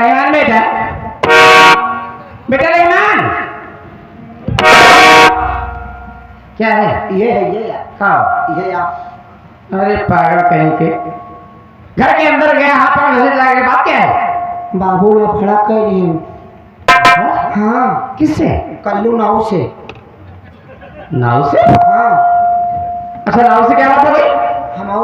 रहमान बेटा, बेटा रहमान, क्या है? ये है ये हाँ ये आप। अरे पागल कहीं के, घर के अंदर गया हाथ पर घसीट लगा के, बात क्या है? बाबू ने खड़ा कर ली। हाँ किससे? कल्लू नाव से। नाव से? हाँ अच्छा नाव से क्या बात हो गई? हमारे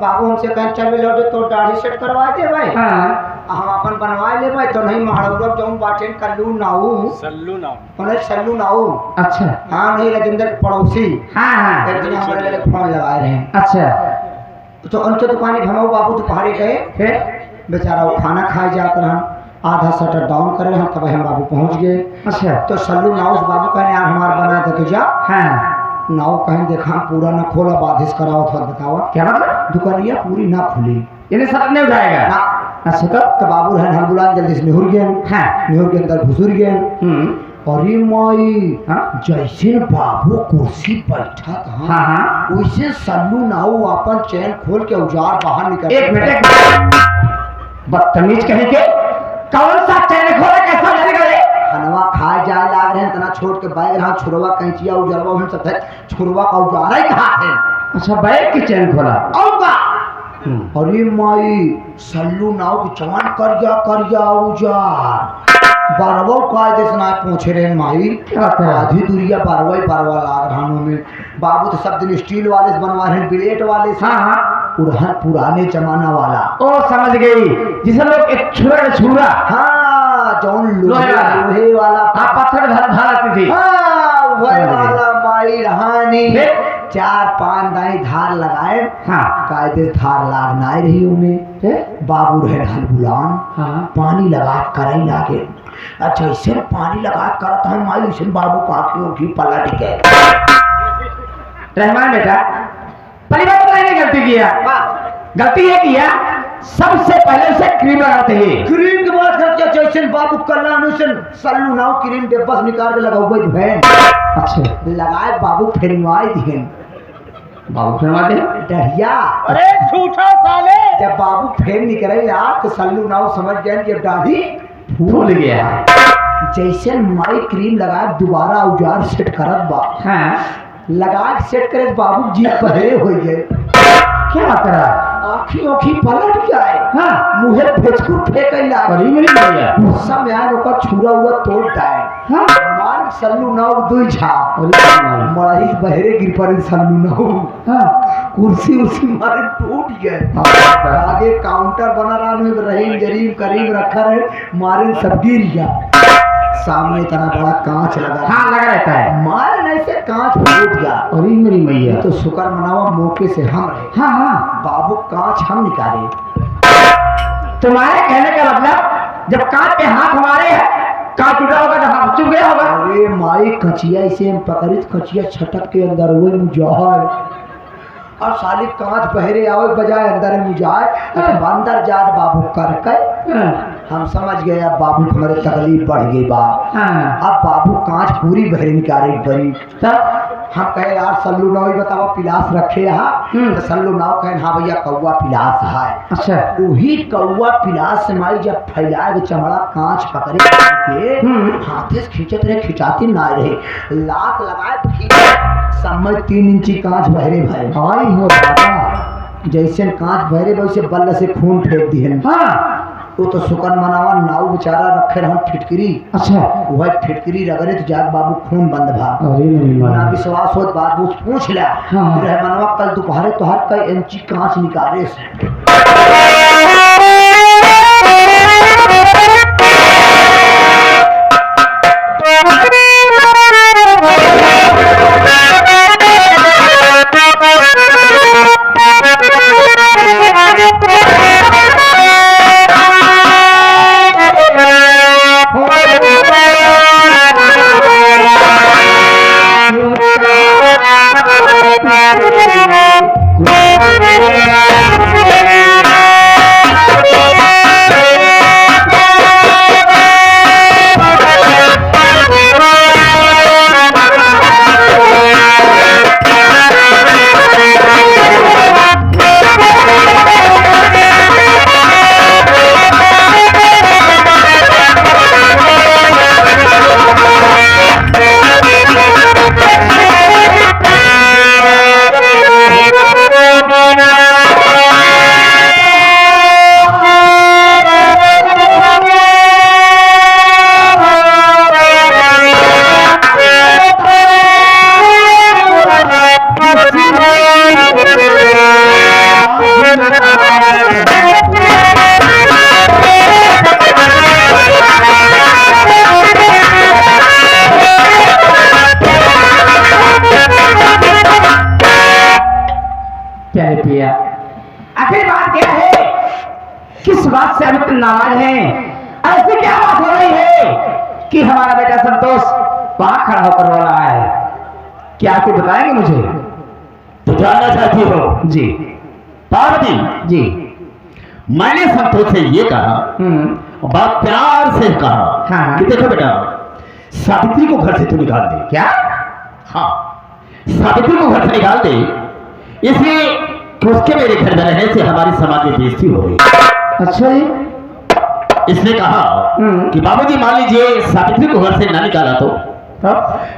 बाबू हमसे कहीं चल लौटे तो दाढ़ी सेट करवा दे भाई। हाँ हम अपन बनवा ले भाई तो नहीं महाराज जौन बाटे कल्लू नाऊ सल्लू नाव उन्हें सल्लू नाऊ। अच्छा हाँ नहीं राजेंद्र के पड़ोसी हाँ हाँ एक दिन हमारे लगे फोन लगाए रहे। अच्छा तो उनके दुकान हमारे बाबू दोपहर गए, फिर बेचारा वो खाना खाए जाकर हम आधा शटर डाउन कर रहे हैं, तब हम बाबू पहुंच गए। अच्छा तो सल्लू नाव से बाबू कहने यार हमारा बना दे तो जा। हाँ नाव कहीं देखा पूरा ना खोला, बाधिस कराओ था बतावा क्या मतलब? दुकानिया पूरी ना खुली इन्हें सब नहीं उठाएगा ना। अच्छा तो बाबू है बुला जल्दी से निहुर गए। हाँ निहुर के अंदर घुसुर गए। अरे माई हाँ जैसे बाबू कुर्सी बैठा था हाँ हाँ वैसे सल्लू नाऊ अपन चैन खोल के औजार बाहर निकल। एक मिनट बदतमीज कहीं के, कौन सा चैन खोला कैसा जाने गए? हनवा खाए जाए लाग रहे हैं तना छोड़ के बैग रहा छुरवा कैंचिया उजरवा हम सब है छुरवा का उजारा ही कहा थे। अच्छा बैग की चैन खोला? और का अरे माई सल्लू नाव की चमन कर जा उजार बारवा कायदे से ना पहुंचे रहे माई। क्या बात है? आधी दूरिया बारवा ही बारवा लाग रहा में। बाबू तो सब दिन स्टील वाले से बनवा रहे हैं, बिलेट वाले से। हाँ हाँ पुराने जमाना वाला। ओ समझ गई, जिसे लोग एक छुरा हाँ जौन लोहे वाला। लोहे वाला आप पत्थर धारती थी। हाँ वही समझ गए। वाला माई रहानी। फिर? 4-5 दाई धार लगाए। हाँ कायदे धार लागना रही उन्हें। फिर? बाबू रहे ढल बुलान हाँ पानी लगा कर ही लागे। अच्छा इसे पानी लगा करता है माई इसे बाबू को आँखियों की पलट गए। रहमान बेटा, पहली बात तो मैंने गलती किया, गलती ये किया सबसे पहले उसे क्रीम लगाते ही। क्रीम के बाद खर्चा जैसे बाबू कल्याण सल्लू नाव क्रीम डिब्बा से निकाल के लगा भेन। अच्छा लगाए बाबू फिरवाई दिहन बाबू फिरवा दे। डरिया। अरे झूठा साले। जब बाबू फेर निकले यार तो सल्लू नाव समझ गए कि दाढ़ी भूल गया। जैसे माई क्रीम लगा दोबारा औजार सेट करत बा। हाँ लगा सेट करे बाबू जी पहरे हो गए। क्या बात करा? आँखी पलट जाए। हाँ मुहे फेंकू फेंक अरे मेरी भैया गुस्सा में आए ओकर छुरा हुआ तोड़ डाए। हाँ मार सल्लू नाव दुई झाप अरे मराही बहरे गिर पड़े सल्लू नाव। हाँ कुर्सी उसी मारे टूट गए। आगे काउंटर बना रहा में रहीम जरीम करीम रखा रहे मारे सब गिर गया। सामने इतना बड़ा कांच लगा। हाँ लगा रहता है। मारे नहीं से कांच फूट गया। अरे मेरी मैया तो शुक्र मनावा मौके से हम रहे। हाँ हाँ बाबू कांच हम निकाले। तुम्हारे कहने का मतलब जब कांच पे हाथ हमारे है कांच टूटा होगा तो हाथ चुभ गया होगा। अरे माई कचिया इसे हम पकड़ी कचिया छटक के अंदर वो मुझाए और साली कांच बहरे आवे बजाय अंदर मुझाए। अंदर जात बाबू कर हम समझ गए अब बाबू हमारे तकलीफ बढ़ गई बा। हाँ अब बाबू कांच पूरी बहरे निकाले बड़ी। तब हम कहे यार सल्लू नाव बतावा पिलास रखे यहाँ। तो सल्लू नाव कहे हाँ भैया कौआ पिलास है। अच्छा वही कौआ पिलास से माई जब फैलाए के चमड़ा कांच पकड़े के हाथे से खींचत रहे खिंचाती ना रहे लात लगाए समझ 3 इंची कांच बहरे भाई। आई हो बाबा जैसे कांच बहरे वैसे बल्ले से खून फेंक दिए। हाँ वो तो शुक्र मनावा नाव बेचारा रखे रहा फिटकरी। अच्छा वह फिटकरी रगड़े तो जाग बाबू खून बंद भा। अरे मेरी ना माँ विश्वास हो बात पूछ लिया। हाँ। रहमानवा कल दोपहर तो हर कई इंची कांच निकाले से। नाराज हैं? ऐसी क्या बात हो रही है कि हमारा बेटा संतोष वहां खड़ा होकर रो रहा है? क्या आपको बताएंगे मुझे? तो जानना चाहती हो? जी पार्वती जी। मैंने संतोष से ये कहा, बात प्यार से कहा हाँ। कि देखो बेटा, सावित्री को घर से तू निकाल दे। क्या? हाँ, सावित्री को घर से निकाल दे, इसलिए कि उसके मेरे घर में रहने से हमारी समाज में बेइज्जती हो रही। अच्छा जी। इसने कहा कि बाबूजी मान लीजिए सावित्री को घर से ना निकाला तो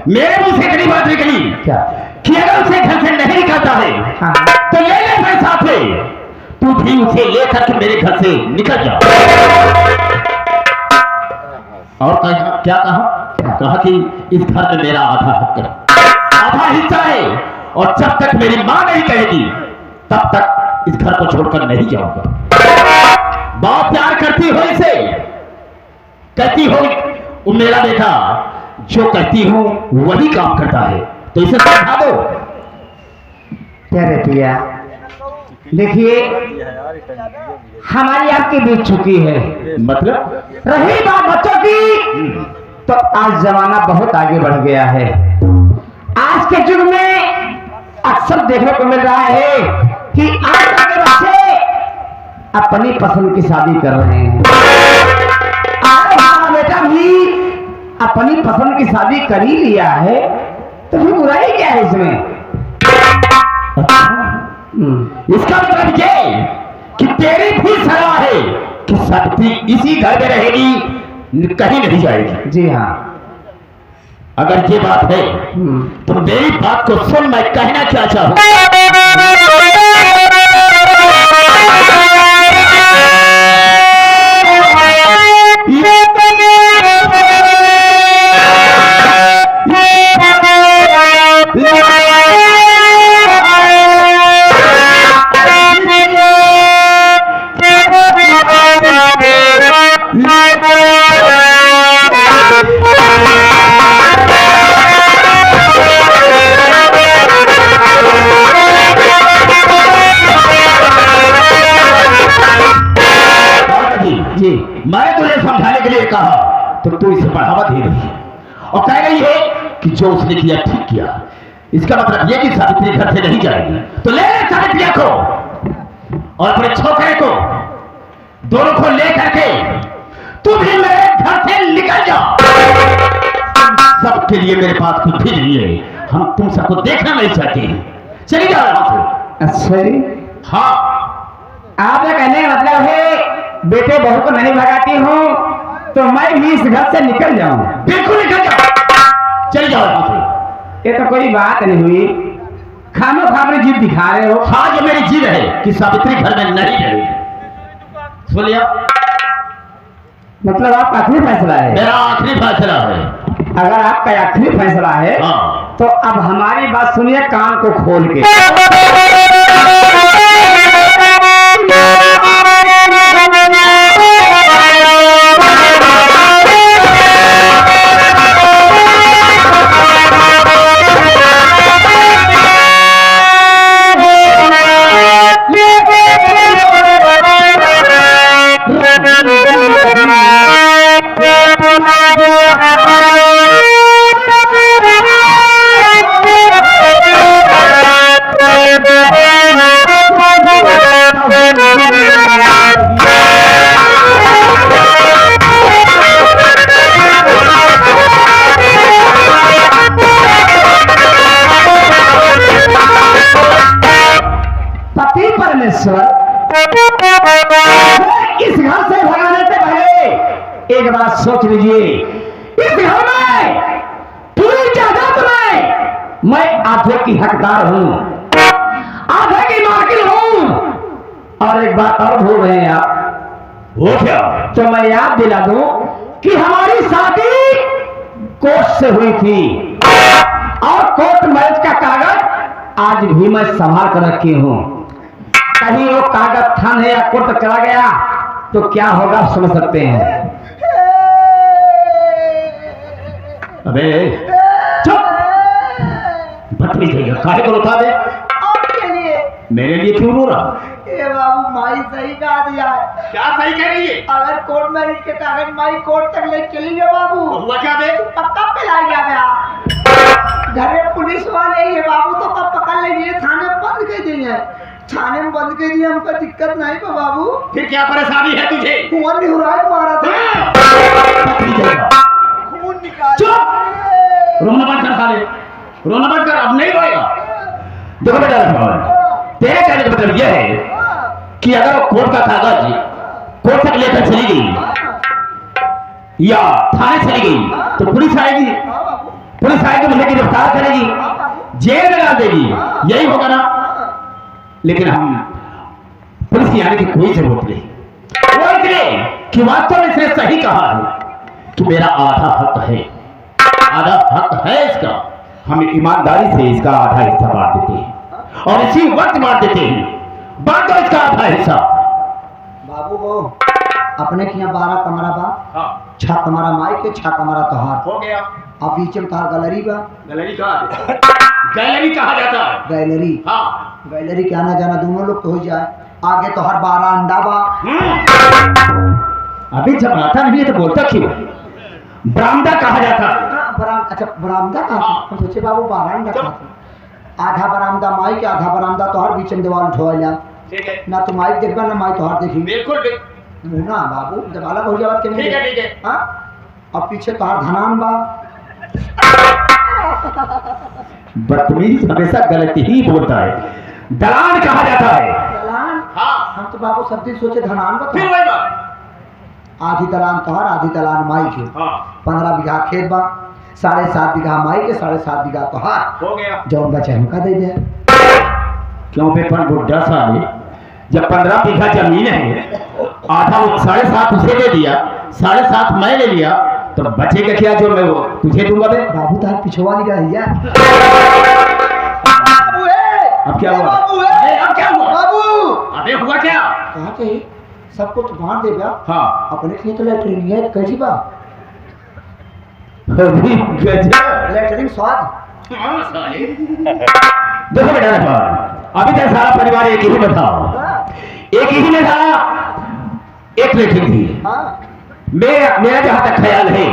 मेरे मुंह से इतनी बात निकली क्या? कि अगर उसे घर से नहीं निकालता है हाँ। तो ले ले मेरे साथ में, तू भी उसे लेकर के मेरे घर से निकल जा। और क्या कहा कि इस घर में मेरा आधा हक है, आधा हिस्सा है, और जब तक मेरी मां नहीं कहेगी तब तक इस घर को छोड़कर नहीं जाऊंगा। बहुत प्यार करती हो इसे, कहती हो वो मेरा बेटा, जो कहती हूं वही काम करता है, तो इसे समझा दो। प्यारे पिया, देखिए हमारी आपकी बीत चुकी है। मतलब रही बात बच्चों की, तो आज जमाना बहुत आगे बढ़ गया है। आज के युग में अक्सर देखने को मिल रहा है कि आजकल के बच्चे अपनी पसंद की शादी कर रहे हैं। और हमारा बेटा भी अपनी पसंद की शादी कर ही लिया है, तो फिर बुराई क्या है इसमें? इसका मतलब ये कि तेरी भी सलाह है कि सावित्री इसी घर में रहेगी, कहीं नहीं जाएगी। जी हाँ। अगर ये बात है तो मेरी बात को सुन, मैं कहना क्या चाहूँ। जी। मैं तुझे समझाने के लिए कहा तो तू इसे बढ़ावा दे रही है और कह रही है कि जो उसने किया ठीक किया। इसका मतलब यह कि सावित्री घर से नहीं जाएगी, तो ले सावित्री को और अपने छोकरे को, दोनों को लेकर के तू भी मेरे घर से निकल जा। सबके लिए मेरे पास कुछ भी नहीं है, हम तुम सबको देखना नहीं चाहते हैं, चली जाओ वहां से। अच्छा जी। हाँ, आपका कहने का मतलब है बेटे बहू को नहीं भगाती हूँ तो मैं भी इस घर से निकल जाऊं? बिल्कुल निकल जाओ, चली जाओ वहां से। ये तो कोई बात नहीं हुई, खानो खाने जिद दिखा रहे हो। हाँ, ये मेरी जिद है कि सावित्री घर में नहीं रहेगी। सुन लिया? मतलब आपका आखिरी फैसला है? मेरा आखिरी फैसला है। अगर आपका आखिरी फैसला है हाँ। तो अब हमारी बात सुनिए कान को खोल के। इस घर से भगाने से पहले एक बात सोच लीजिए, इस घर में पूरी जायदाद में मैं आधे की हकदार हूं, आधे की मालकिन हूं। और एक बात और भूल रहे हैं आप। वो क्या? तो मैं याद दिला दूं कि हमारी शादी कोर्ट से हुई थी और कोर्ट मैरिज का कागज आज भी मैं संभाल कर रखी हूं। कहीं वो कागज थाने या कोर्ट तक चला गया तो क्या होगा समझ सकते हैं। अबे चुप, बदतमीज है, काहे को रुका दे? आपके लिए। मेरे लिए क्यों रो रहा? ए बाबू, माई सही कहा दिया है। क्या सही कह रही है? अगर कोर्ट मैरिज के कागज माई कोर्ट तक ले चली गए बाबू हुआ क्या बे? पक्का पिला गया मैं घरे पुलिस वाले ये बाबू तो कब पकड़ लेंगे थाने में बंद कर दिए थाने में बंद कर दिए हमको दिक्कत नहीं पे बाबू फिर क्या परेशानी है तुझे? कुंवर निहुराई मारा था पकड़ी जाएगा। खून निकाल चुप! रोना बंद कर साले, रोना बंद कर, अब नहीं रोएगा। देखो बेटा रखवाल, तेरे कहने का मतलब यह है कि अगर कोर्ट का कागज कोर्ट तक लेकर चली गई या थाने चली गई तो पुलिस आएगी, पुलिस आएगी तो मुझे गिरफ्तार करेगी, जेल में डाल देगी, यही होगा ना? लेकिन हम पुलिस की आने की कोई जरूरत नहीं, वो इसलिए कि वास्तव में इसने सही कहा है कि मेरा आधा हक है, आधा हक है इसका। हम ईमानदारी से इसका आधा हिस्सा बांट देते हैं और इसी वक्त बांट देते हैं। बांट दो इसका आधा हिस्सा। बाबू वो अपने के यहाँ 12 कमरा बा, हाँ, 6 कमरा माई के 6 कमरा तोहार हो गया। अब बीच में तार गैलरी बा गैलरी कहा गैलरी कहा जाता है। गैलरी हाँ, गैलरी के आना जाना दोनों लोग तो हो जाए आगे तो हर 12 अंडा बा अभी जब आता नहीं है तो बोलता क्यों? बरामदा कहा जाता है। अच्छा बरामदा कहा हाँ। हम सोचे बाबू 12 अंडा खाते आधा बरामदा माई के आधा बरामदा तो हर बीच में दीवार उठवा जा ठीक है, ना तो माई देखबा ना माई तो हर देखी बिल्कुल ना बाबू जब अलग हो जावत के ठीक है, ठीक है। हाँ अब पीछे तो हर धनान बा बदतमीज हमेशा गलती ही बोलता है। दलान कहा जाता है। दलान हाँ, हम तो बाबू सब दिन सोचे धनान बा फिर तो वही बात। आधी दलान तोहर आधी दलान माई के हाँ, 15 बीघा खेत बा 7.5 बीघा माई के 7.5 बीघा तोहार हो गया। जौन बचे हमका दे दे क्यों पेपर बुढ़ा साले, जब 15 बीघा जमीन है, आधा वो 7.5 उसे दे दिया, 7.5 मैं ले लिया, तो बचेगा क्या जो मैं वो तुझे दूंगा बे? बाबू तार पिछवा नहीं रही है अब क्या हुआ? बाबू अबे, अब क्या हुआ? बाबू अबे हुआ क्या? कहा के सबको तो बांट दे बा हाँ, अपने के लिए तो लेटरिन है कैसी बा अभी गजब। लेटरिन स्वाद हाँ, साले। देखो बेटा रखवाल, अभी तक सारा परिवार एक ही में था, एक ही में था, एक लेटरिन थी। हाँ मेरा जहां तक ख्याल है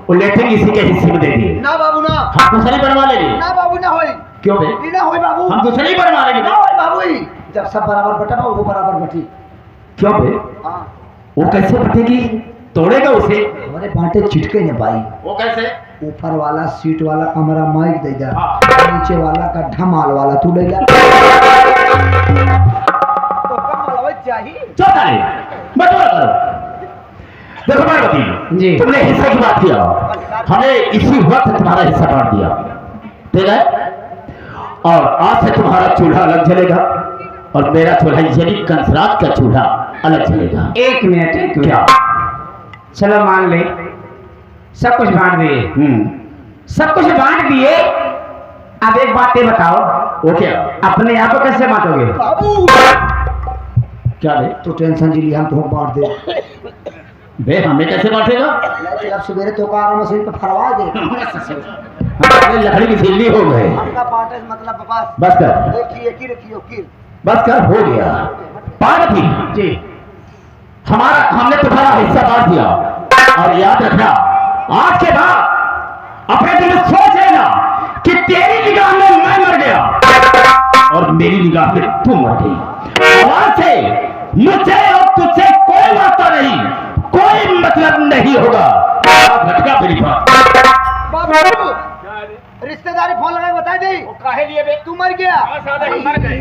वो लेटरिन इसी के हिस्से में दे दिए। ना बाबू ना हम दूसरे ही बनवा लेंगे। ना बाबू ना होई क्यों बे? ई ना होई बाबू हम दूसरे ही बनवा लेंगे। ना होई बाबू ई जब सब बराबर बटा वो बराबर बटी क्यों बे? हाँ वो कैसे बटेगी? तोड़ेगा उसे? हमारे बांटे चिटके ने भाई वो कैसे? ऊपर वाला सीट वाला कमरा माइक दे जा हाँ। नीचे वाला का ढमाल वाला तू ले जा तो कमल चाहिए चल साले, बटवारा करो। देखो पार्वती जी। तुमने हिस्से की बात किया, हमने इसी वक्त तुम्हारा हिस्सा बांट दिया, ठीक है? और आज से तुम्हारा चूल्हा अलग जलेगा और मेरा चूल्हा यानी कंसरात का चूल्हा अलग जलेगा। एक मिनट क्या? चलो मान ले सब कुछ बांट दिए, सब कुछ बांट दिए। अब एक बात ये बताओ, वो क्या? अपने आप को कैसे बांटोगे? बाबू क्या बे? तो टेंशन जी हम तो बांट दे बे हमें कैसे बांटेगा? अब सवेरे तो कार मशीन पे फरवा दे हमारे लकड़ी की सिल्ली हो गए। हमका बांटे मतलब बस बस कर, देखिए की रखियो की बस कर, हो गया। पार्वती जी हमने तुम्हारा हिस्सा बांट दिया और याद रखना, आज के बाद अपने दिल में सोच लेना कि तेरी निगाह में मैं मर गया और मेरी निगाह में तू मर गई। आज से मुझे और तुझसे कोई वास्ता नहीं, कोई मतलब नहीं होगा। याद रखना मेरी बात। बाबू रिश्तेदारी फोन लगाए बता दे काहे लिए बे? तू मर गया मर गए।